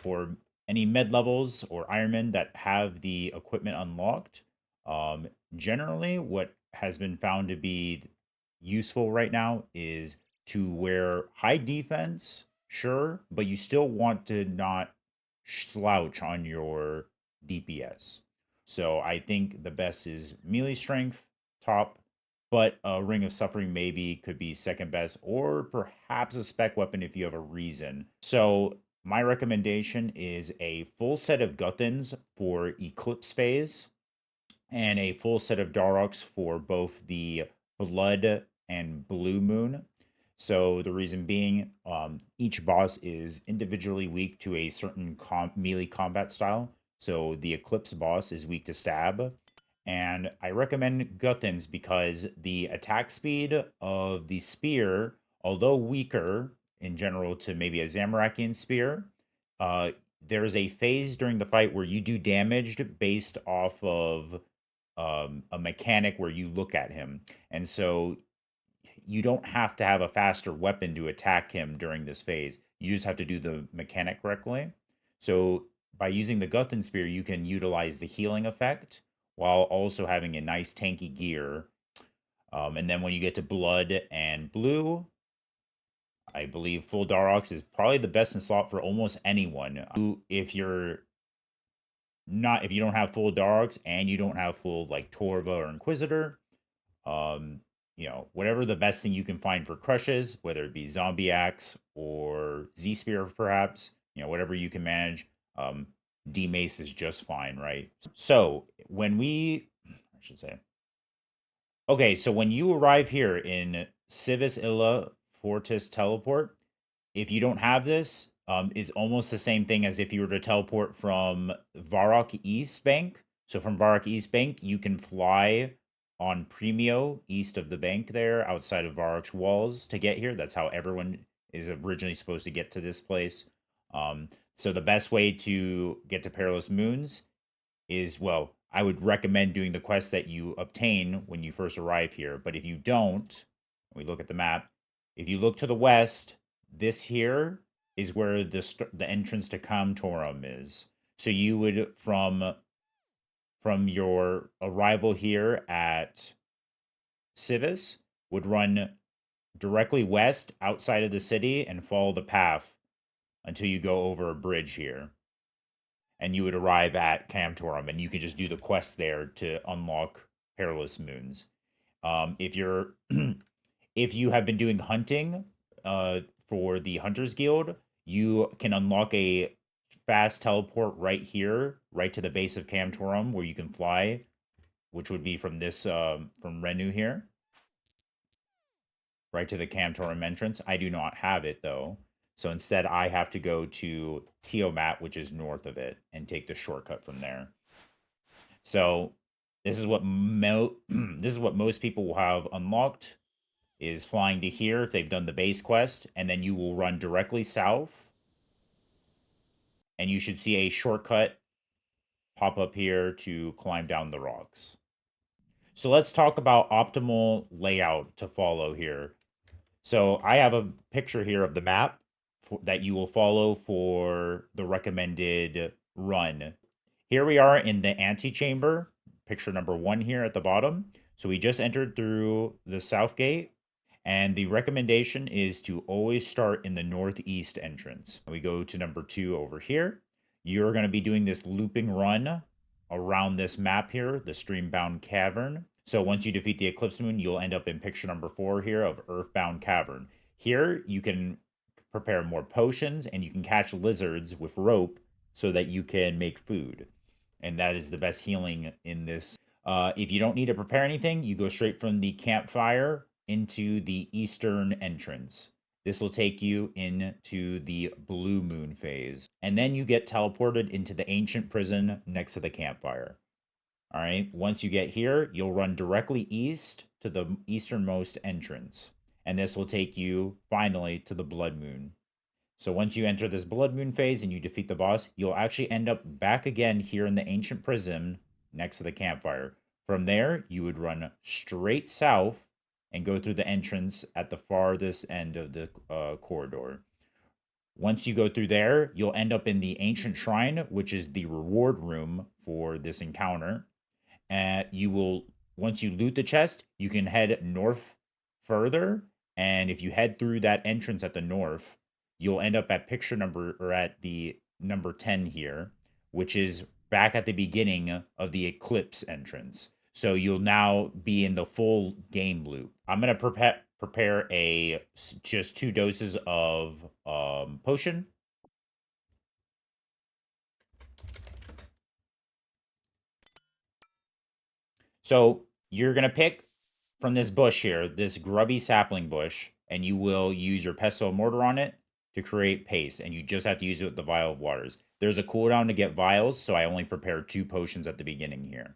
for any med levels or Ironmen that have the equipment unlocked, um, generally what has been found to be useful right now is to wear high defense, sure, but you still want to not slouch on your DPS. So I think the best is melee strength, top, but a Ring of Suffering maybe could be second best, or perhaps a spec weapon if you have a reason. So my recommendation is a full set of Guthans for Eclipse phase, and a full set of Daroks for both the Blood and Blue Moon. So the reason being, each boss is individually weak to a certain melee combat style. So the Eclipse boss is weak to stab, and I recommend Guthans because the attack speed of the spear, although weaker in general to maybe a Zamorakian spear, uh, there is a phase during the fight where you do damage based off of a mechanic where you look at him. And so you don't have to have a faster weapon to attack him during this phase. You just have to do the mechanic correctly. So by using the Guthan Spear, you can utilize the healing effect while also having a nice tanky gear. And then when you get to Blood and Blue, I believe full Darox is probably the best in slot for almost anyone. If you're not, if you don't have full Darox and you don't have full like Torva or Inquisitor, um, whatever the best thing you can find for crushes, whether it be Zombie Axe or Z Spear, perhaps, whatever you can manage. D Mace is just fine, right? So I should say, okay, so when you arrive here in Civis Illa Fortis Teleport, if you don't have this, it's almost the same thing as if you were to teleport from Varrock East Bank. So from Varrock East Bank, you can fly on Premio east of the bank there, outside of Varrock's walls to get here. That's how everyone is originally supposed to get to this place. So the best way to get to Perilous Moons is, well, I would recommend doing the quest that you obtain when you first arrive here. But if you don't, we look at the map. If you look to the west, this here is where the entrance to Kamtorum is. So you would from your arrival here at Civis would run directly west outside of the city and follow the path until you go over a bridge here, and you would arrive at Camtorum, and you can just do the quest there to unlock Perilous Moons. If you're if you have been doing hunting for the Hunters Guild, you can unlock a fast teleport right here, right to the base of Camtorum, where you can fly, which would be from this from Renu here, right to the Camtorum entrance. I do not have it though. So instead, I have to go to Tiamat, which is north of it, and take the shortcut from there. So this is what this is what most people will have unlocked, is flying to here if they've done the base quest, and then you will run directly south, and you should see a shortcut pop up here to climb down the rocks. So let's talk about optimal layout to follow here. So I have a picture here of the map that you will follow for the recommended run. Here we are in the antechamber, picture number 1 here at the bottom. So we just entered through the south gate, and the recommendation is to always start in the northeast entrance. We go to number 2 over here. You're going to be doing this looping run around this map here, the Streambound Cavern. So once you defeat the Eclipse Moon, you'll end up in picture number 4 here of Earthbound Cavern. Here, you can prepare more potions, and you can catch lizards with rope so that you can make food. And that is the best healing in this. If you don't need to prepare anything, you go straight from the campfire into the eastern entrance. This will take you into the Blue Moon phase. And then you get teleported into the ancient prison next to the campfire. All right, once you get here, you'll run directly east to the easternmost entrance. And this will take you finally to the Blood Moon. So once you enter this Blood Moon phase and you defeat the boss, you'll actually end up back again here in the ancient prison next to the campfire. From there, you would run straight south and go through the entrance at the farthest end of the corridor. Once you go through there, you'll end up in the Ancient Shrine, which is the reward room for this encounter. And you will, once you loot the chest, you can head north further. And if you head through that entrance at the north, you'll end up at picture number or at the number 10 here, which is back at the beginning of the Eclipse entrance. So you'll now be in the full game loop. I'm gonna prepare a just 2 doses of potion. So you're gonna pick from this bush here, this grubby sapling bush, and you will use your pestle mortar on it to create paste, and you just have to use it with the vial of waters. There's a cooldown to get vials, so I only prepare 2 potions at the beginning here.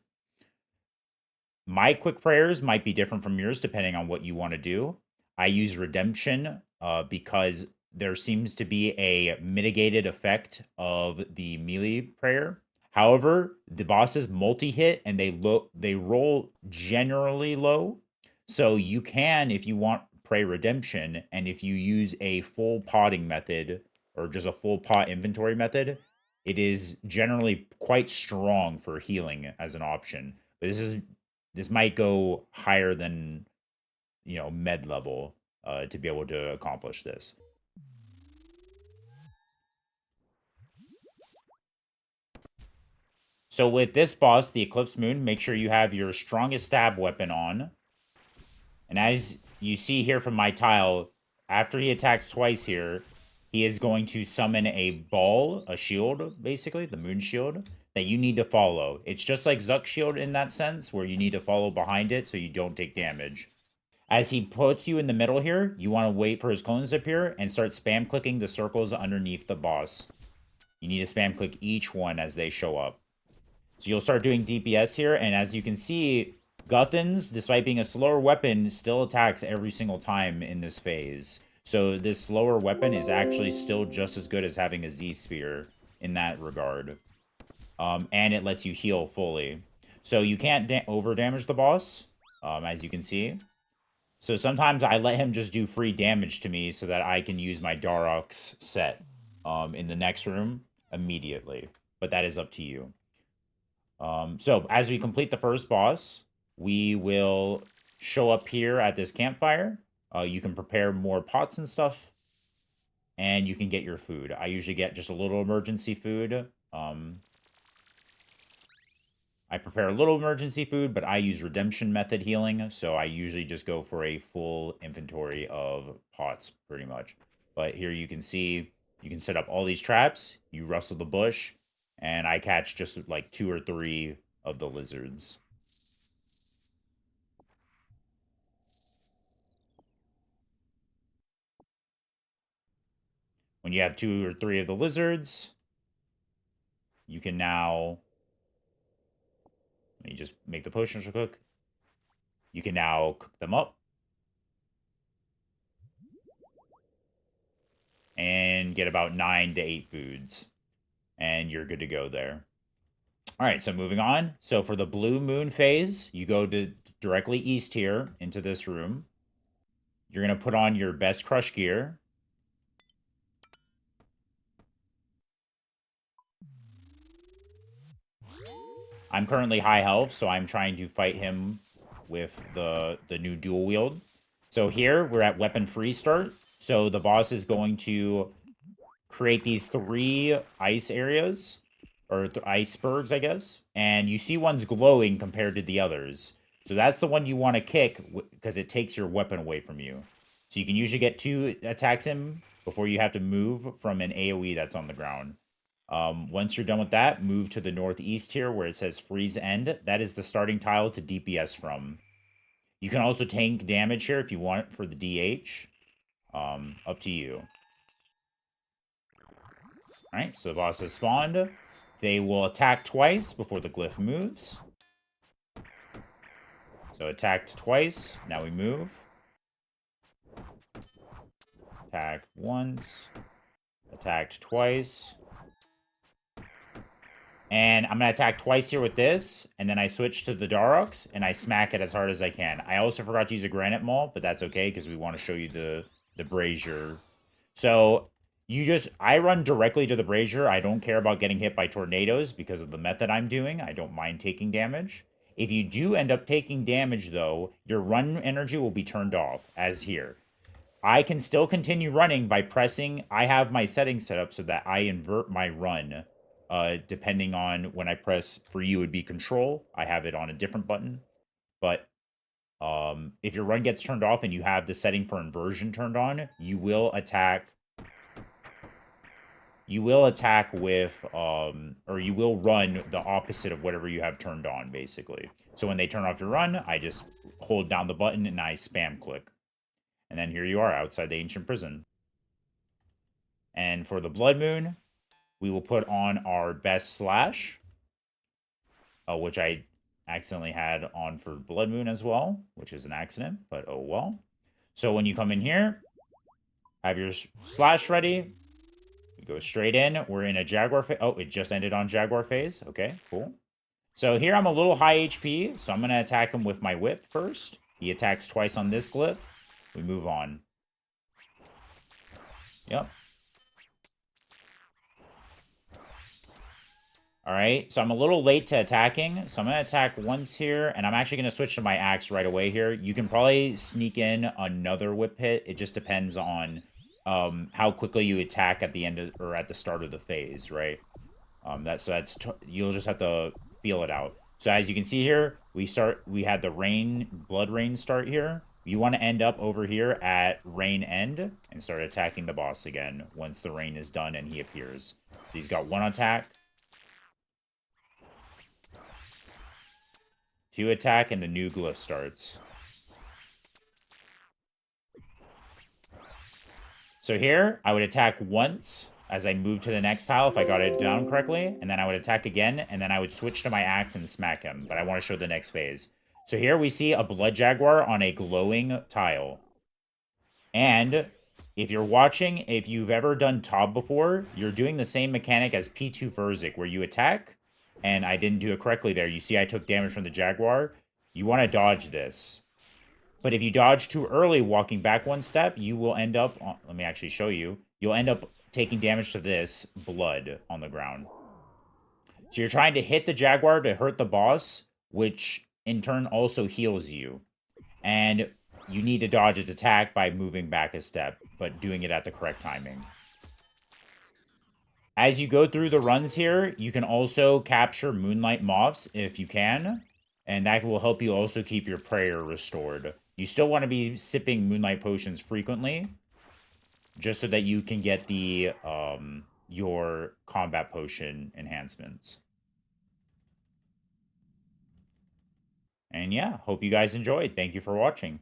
My quick prayers might be different from yours depending on what you want to do. I use redemption because there seems to be a mitigated effect of the melee prayer. However, the bosses multi-hit and they roll generally low. So you can, if you want, pray redemption, and if you use a full potting method or just a full pot inventory method, it is generally quite strong for healing as an option. But this might go higher than med level to be able to accomplish this. So with this boss, the Eclipse Moon, make sure you have your strongest stab weapon on. And as you see here from my tile, after he attacks twice here, he is going to summon a ball, a shield, basically, the moon shield, that you need to follow. It's just like Zuck's shield in that sense, where you need to follow behind it so you don't take damage. As he puts you in the middle here, you want to wait for his clones to appear and start spam clicking the circles underneath the boss. You need to spam click each one as they show up. So you'll start doing DPS here, and as you can see, Guthans, despite being a slower weapon, still attacks every single time in this phase. So this slower weapon is actually still just as good as having a Z-Spear in that regard. And it lets you heal fully. So you can't over-damage the boss, as you can see. So sometimes I let him just do free damage to me so that I can use my Darox set in the next room immediately. But that is up to you. So as we complete the first boss, we will show up here at this campfire. You can prepare more pots and stuff, and you can get your food. I usually get just a little emergency food. I prepare a little emergency food, but I use redemption method healing, so I usually just go for a full inventory of pots, pretty much. But here you can see, you can set up all these traps, you rustle the bush, and I catch just like 2 or 3 of the lizards. When you have 2 or 3 of the lizards, you can now, let me just make the potions real quick. You can now cook them up and get about 9 to 8 foods, and you're good to go there. All right, so moving on. So for the blue moon phase, you go to directly east here into this room. You're going to put on your best crush gear. I'm currently high health, so I'm trying to fight him with the new dual wield. So here, we're at weapon free start. So the boss is going to create these 3 ice areas, or icebergs, I guess. And you see one's glowing compared to the others. So that's the one you want to kick, because it takes your weapon away from you. So you can usually get 2 attacks him before you have to move from an AoE that's on the ground. Once you're done with that, move to the northeast here where it says Freeze End. That is the starting tile to DPS from. You can also tank damage here if you want for the DH. Up to you. Alright, so the boss has spawned. They will attack twice before the glyph moves. So attacked twice. Now we move. Attacked once. Attacked twice. And I'm going to attack twice here with this, and then I switch to the Darox, and I smack it as hard as I can. I also forgot to use a Granite Maul, but that's okay, because we want to show you the brazier. So, I run directly to the brazier. I don't care about getting hit by tornadoes because of the method I'm doing. I don't mind taking damage. If you do end up taking damage, though, your run energy will be turned off, as here. I can still continue running by pressing. I have my settings set up so that I invert my run, depending on when I press. For you, it would be control. I have it on a different button. But if your run gets turned off and you have the setting for inversion turned on, you will attack. You will attack with, or you will run the opposite of whatever you have turned on, basically. So when they turn off your run, I just hold down the button and I spam click. And then here you are outside the ancient prison. And for the Blood Moon, we will put on our best slash, which I accidentally had on for Blood Moon as well, which is an accident, but oh well. So when you come in here, have your slash ready. You go straight in. We're in a Jaguar phase. Oh, it just ended on Jaguar phase. Okay, cool. So here I'm a little high HP, so I'm going to attack him with my whip first. He attacks twice on this glyph. We move on. Yep. All right, so I'm a little late to attacking, so I'm going to attack once here, and I'm actually going to switch to my axe right away here. You can probably sneak in another whip hit. It just depends on how quickly you attack at the end of, or at the start of the phase, right? You'll just have to feel it out. So as you can see here, we had the blood rain start here. You want to end up over here at rain end and start attacking the boss again once the rain is done and he appears. So he's got one attack, two attack, and the new glyph starts. So here, I would attack once as I move to the next tile if I got it down correctly, and then I would attack again, and then I would switch to my axe and smack him, but I want to show the next phase. So here we see a Blood Jaguar on a glowing tile. And if you're watching, if you've ever done Tob before, you're doing the same mechanic as P2 Verzik, where you attack, and I didn't do it correctly there. You see I took damage from the Jaguar. You want to dodge this. But if you dodge too early, walking back one step, you will end up... let me actually show you. You'll end up taking damage to this blood on the ground. So you're trying to hit the Jaguar to hurt the boss, which in turn also heals you. And you need to dodge its attack by moving back a step, but doing it at the correct timing. As you go through the runs here, you can also capture Moonlight Moths if you can, and that will help you also keep your prayer restored. You still want to be sipping Moonlight Potions frequently, just so that you can get the your combat potion enhancements. And yeah, hope you guys enjoyed. Thank you for watching.